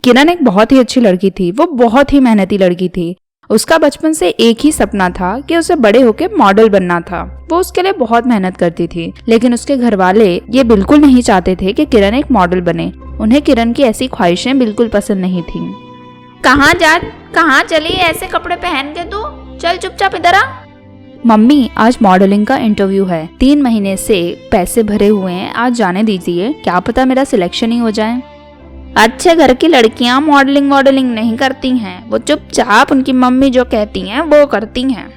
किरण एक बहुत ही अच्छी लड़की थी। वो बहुत ही मेहनती लड़की थी। उसका बचपन से एक ही सपना था कि उसे बड़े होकर मॉडल बनना था। वो उसके लिए बहुत मेहनत करती थी, लेकिन उसके घर वाले ये बिल्कुल नहीं चाहते थे कि किरण एक मॉडल बने। उन्हें किरण की ऐसी ख्वाहिशें बिल्कुल पसंद नहीं थी। कहाँ चली ऐसे कपड़े पहन के तू? चल चुपचाप इधर आ। मम्मी, आज मॉडलिंग का इंटरव्यू है। 3 महीने से पैसे भरे हुए हैं, आज जाने दीजिए। क्या पता मेरा सिलेक्शन ही हो जाए। अच्छे घर की लड़कियां मॉडलिंग नहीं करती हैं। वो चुपचाप उनकी मम्मी जो कहती हैं वो करती हैं।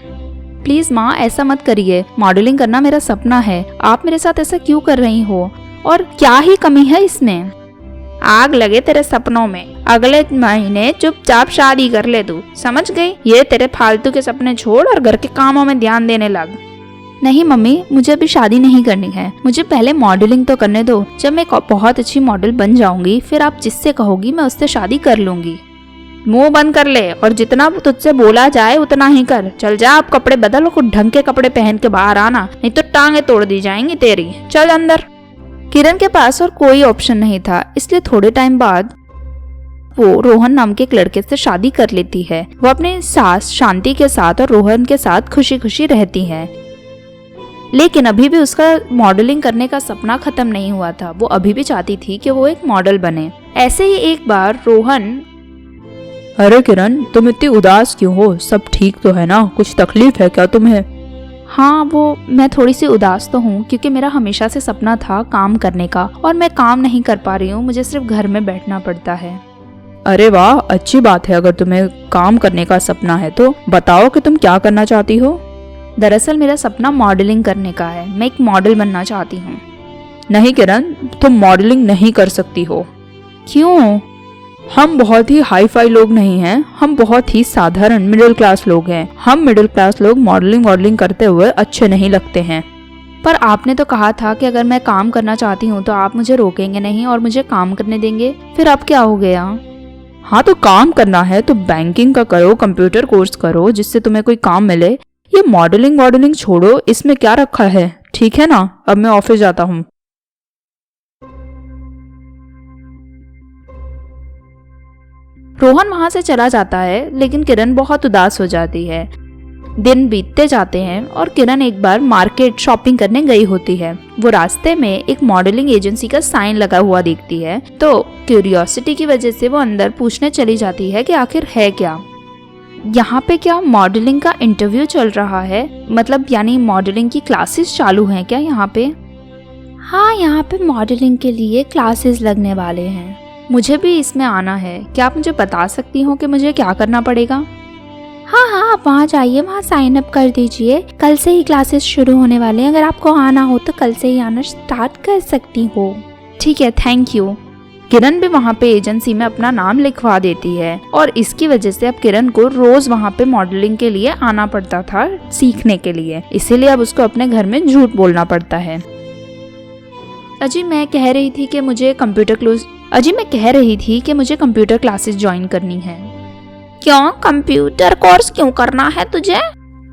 प्लीज माँ, ऐसा मत करिए। मॉडलिंग करना मेरा सपना है। आप मेरे साथ ऐसा क्यों कर रही हो? और क्या ही कमी है इसमें? आग लगे तेरे सपनों में। अगले महीने चुपचाप शादी कर ले तू, समझ गई? ये तेरे फालतू के सपने छोड़ और घर के कामों में ध्यान देने लग। नहीं मम्मी, मुझे अभी शादी नहीं करनी है। मुझे पहले मॉडलिंग तो करने दो। जब मैं बहुत अच्छी मॉडल बन जाऊंगी, फिर आप जिससे कहोगी मैं उससे शादी कर लूंगी। मुंह बंद कर ले और जितना तुझसे बोला जाए उतना ही कर। चल जा, अब कपड़े बदल और ढंग के कपड़े पहन के बाहर आना, नहीं तो टांगे तोड़ दी जाएंगी तेरी। चल अंदर। किरण के पास और कोई ऑप्शन नहीं था, इसलिए थोड़े टाइम बाद वो रोहन नाम के एक लड़के से शादी कर लेती है। वो अपनी सास शांति के साथ और रोहन के साथ खुशी खुशी रहती है। लेकिन अभी भी उसका मॉडलिंग करने का सपना खत्म नहीं हुआ था। वो अभी भी चाहती थी कि वो एक मॉडल बने। ऐसे ही एक बार रोहन, अरे किरण, तुम इतनी उदास क्यों हो? सब ठीक तो है ना? कुछ तकलीफ है क्या तुम्हें? हाँ, मैं थोड़ी सी उदास तो हूँ क्योंकि मेरा हमेशा से सपना था काम करने का, और मैं काम नहीं कर पा रही हूँ। मुझे सिर्फ घर में बैठना पड़ता है। अरे वाह, अच्छी बात है। अगर तुम्हें काम करने का सपना है तो बताओ कि तुम क्या करना चाहती हो। दरअसल मेरा सपना मॉडलिंग करने का है। मैं एक मॉडल बनना चाहती हूँ। नहीं किरण, तुम मॉडलिंग नहीं कर सकती हो। क्यों? हम बहुत ही हाई फाई लोग नहीं हैं। हम बहुत ही साधारण मिडिल क्लास लोग हैं। हम मिडिल क्लास लोग मॉडलिंग करते हुए अच्छे नहीं लगते हैं। पर आपने तो कहा था कि अगर मैं काम करना चाहती हूँ तो आप मुझे रोकेंगे नहीं और मुझे काम करने देंगे। फिर अब क्या हो गया? हाँ, तो काम करना है तो बैंकिंग का करो, कंप्यूटर कोर्स करो जिससे तुम्हें कोई काम मिले। ये मॉडलिंग छोड़ो, इसमें क्या रखा है? ठीक है ना? अब मैं ऑफिस जाता हूँ। रोहन वहां से चला जाता है, लेकिन किरण बहुत उदास हो जाती है। दिन बीतते जाते हैं और किरण एक बार मार्केट शॉपिंग करने गई होती है। वो रास्ते में एक मॉडलिंग एजेंसी का साइन लगा हुआ देखती है, तो क्यूरियोसिटी की वजह से वो अंदर पूछने चली जाती है कि आखिर है क्या। यहाँ पे क्या मॉडलिंग का इंटरव्यू चल रहा है? मतलब यानी मॉडलिंग की क्लासेस चालू हैं क्या यहाँ पे? हाँ, यहाँ पे मॉडलिंग के लिए क्लासेस लगने वाले हैं। मुझे भी इसमें आना है। क्या आप मुझे बता सकती हो कि मुझे क्या करना पड़ेगा? हाँ, आप वहाँ जाइए, वहाँ साइन अप कर दीजिए। कल से ही क्लासेस शुरू होने वाले हैं। अगर आपको आना हो तो कल से ही आना स्टार्ट कर सकती हो। ठीक है, थैंक यू। किरण भी वहाँ पे एजेंसी में अपना नाम लिखवा देती है और इसकी वजह से अब किरण को रोज वहाँ पे मॉडलिंग के लिए आना पड़ता था सीखने के लिए। इसीलिए अब उसको अपने घर में झूठ बोलना पड़ता है। अजी मैं कह रही थी कि मुझे कंप्यूटर क्लासेस ज्वाइन करनी है। क्यों? कंप्यूटर कोर्स क्यों करना है तुझे?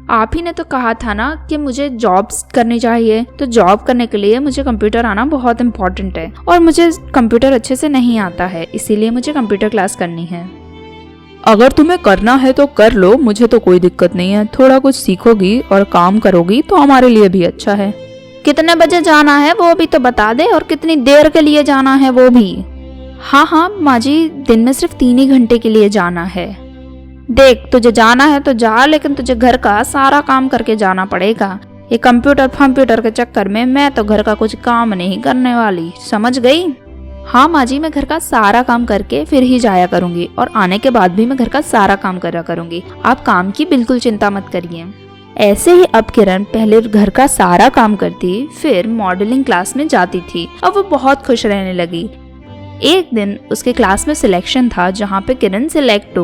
आप ही ने तो कहा था ना कि मुझे जॉब्स करनी चाहिए, तो जॉब करने के लिए मुझे कंप्यूटर आना बहुत इम्पोर्टेंट है और मुझे कंप्यूटर अच्छे से नहीं आता है, इसीलिए मुझे कंप्यूटर क्लास करनी है। अगर तुम्हें करना है तो कर लो, मुझे तो कोई दिक्कत नहीं है। थोड़ा कुछ सीखोगी और काम करोगी तो हमारे लिए भी अच्छा है। कितने बजे जाना है वो भी तो बता दे, और कितनी देर के लिए जाना है वो भी। हाँ माँ जी, दिन में सिर्फ 3 ही घंटे के लिए जाना है। देख, तुझे जाना है तो जा, लेकिन तुझे घर का सारा काम करके जाना पड़ेगा। ये कंप्यूटर के चक्कर में मैं तो घर का कुछ काम नहीं करने वाली, समझ गई? हाँ माँ जी, मैं घर का सारा काम करके फिर ही जाया करूंगी और आने के बाद भी मैं घर का सारा काम करा करूंगी। आप काम की बिल्कुल चिंता मत करिए। ऐसे ही अब किरण पहले घर का सारा काम करती, फिर मॉडलिंग क्लास में जाती थी। अब वो बहुत खुश रहने लगी। एक दिन उसके क्लास में सिलेक्शन था जहाँ पे किरण सिलेक्ट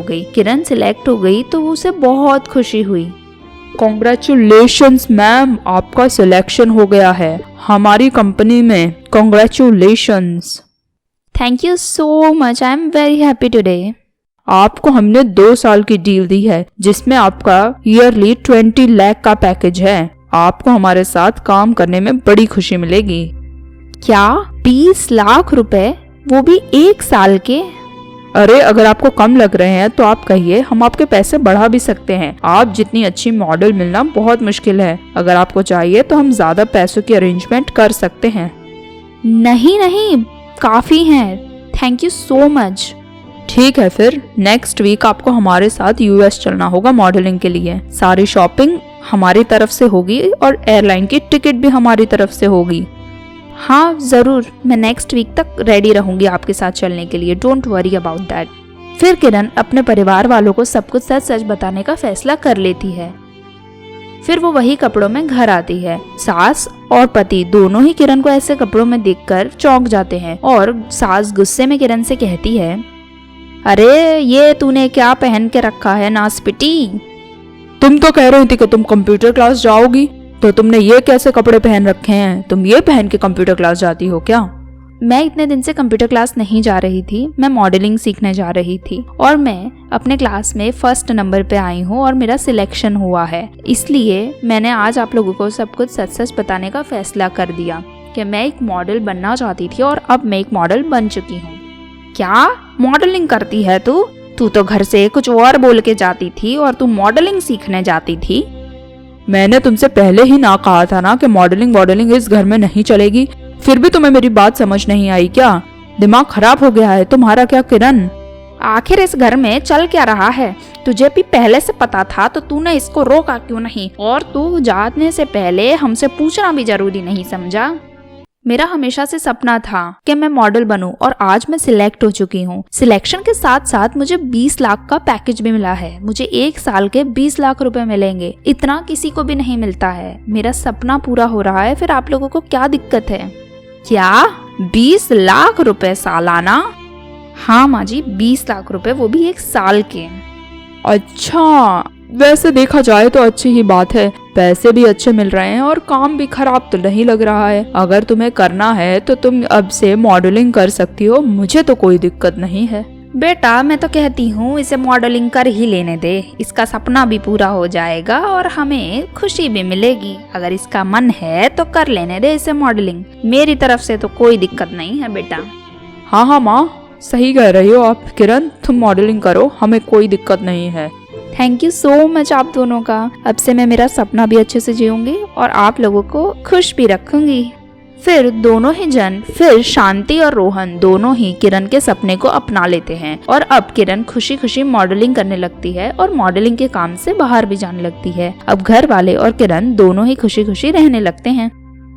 हो गई तो उसे बहुत खुशी हुई। कॉन्ग्रेचुलेशंस मैम, आपका सिलेक्शन हो गया है हमारी कंपनी में। Congratulations. Thank you so much, I am very happy today. आपको हमने 2 साल की डील दी है जिसमें आपका ईयरली 20 लाख का पैकेज है। आपको हमारे साथ काम करने में बड़ी खुशी मिलेगी। क्या 20 लाख रुपए, वो भी 1 साल के? अरे अगर आपको कम लग रहे हैं तो आप कहिए, हम आपके पैसे बढ़ा भी सकते हैं। आप जितनी अच्छी मॉडल मिलना बहुत मुश्किल है। अगर आपको चाहिए तो हम ज्यादा पैसों की अरेंजमेंट कर सकते हैं। नहीं नहीं, काफी है, थैंक यू सो मच। ठीक है, फिर नेक्स्ट वीक आपको हमारे साथ यूएस चलना होगा मॉडलिंग के लिए। सारी शॉपिंग हमारी तरफ से होगी और एयरलाइन की टिकट भी हमारी तरफ से होगी। हाँ जरूर, मैं नेक्स्ट वीक तक रेडी रहूंगी आपके साथ चलने के लिए, डोंट वरी अबाउट दैट। फिर किरण अपने परिवार वालों को सब कुछ सच सच बताने का फैसला कर लेती है। फिर वो वही कपड़ों में घर आती है। सास और पति दोनों ही किरण को ऐसे कपड़ों में देखकर चौंक जाते हैं और सास गुस्से में किरण से कहती है, अरे ये तूने क्या पहन के रखा है नासपिटी? तुम तो कह रही थी कि तुम कंप्यूटर क्लास जाओगी, तो तुमने ये कैसे कपड़े पहन रखे हैं? तुम ये पहन के कंप्यूटर क्लास जाती हो क्या? मैं इतने दिन से कंप्यूटर क्लास नहीं जा रही थी, मैं मॉडलिंग सीखने जा रही थी और मैं अपने क्लास में फर्स्ट नंबर पे आई हूँ और मेरा सिलेक्शन हुआ है। इसलिए मैंने आज आप लोगों को सब कुछ सच सच बताने का फैसला कर दिया कि मैं एक मॉडल बनना चाहती थी और अब मैं एक मॉडल बन चुकी हूँ। क्या मॉडलिंग करती है तू? तू तो घर से कुछ और बोल के जाती थी और तू मॉडलिंग सीखने जाती थी। मैंने तुमसे पहले ही ना कहा था ना कि मॉडलिंग इस घर में नहीं चलेगी, फिर भी तुम्हें मेरी बात समझ नहीं आई क्या? दिमाग खराब हो गया है तुम्हारा क्या किरण? आखिर इस घर में चल क्या रहा है? तुझे भी पहले से पता था तो तूने इसको रोका क्यों नहीं? और तू जाने से पहले हमसे पूछना भी जरूरी नहीं समझा? मेरा हमेशा से सपना था कि मैं मॉडल बनूं और आज मैं सिलेक्ट हो चुकी हूँ। सिलेक्शन के साथ साथ मुझे 20 लाख का पैकेज भी मिला है। मुझे 1 साल के 20 लाख रुपए मिलेंगे। इतना किसी को भी नहीं मिलता है। मेरा सपना पूरा हो रहा है, फिर आप लोगों को क्या दिक्कत है? क्या 20 लाख रुपए सालाना? हाँ माँ जी, 20 लाख रुपए, वो भी 1 साल के। अच्छा, वैसे देखा जाए तो अच्छी ही बात है। पैसे भी अच्छे मिल रहे हैं और काम भी खराब तो नहीं लग रहा है। अगर तुम्हें करना है तो तुम अब से मॉडलिंग कर सकती हो, मुझे तो कोई दिक्कत नहीं है। बेटा मैं तो कहती हूँ इसे मॉडलिंग कर ही लेने दे। इसका सपना भी पूरा हो जाएगा और हमें खुशी भी मिलेगी। अगर इसका मन है तो कर लेने दे इसे मॉडलिंग। मेरी तरफ से तो कोई दिक्कत नहीं है बेटा। हाँ माँ, सही कह रही हो आप किरण, तुम मॉडलिंग करो, हमें कोई दिक्कत नहीं है। थैंक यू सो मच आप दोनों का। अब से मैं मेरा सपना भी अच्छे से जीऊंगी और आप लोगों को खुश भी रखूंगी। फिर दोनों ही जन, फिर शांति और रोहन दोनों ही किरण के सपने को अपना लेते हैं और अब किरण खुशी खुशी मॉडलिंग करने लगती है और मॉडलिंग के काम से बाहर भी जाने लगती है। अब घर वाले और किरण दोनों ही खुशी खुशी रहने लगते हैं।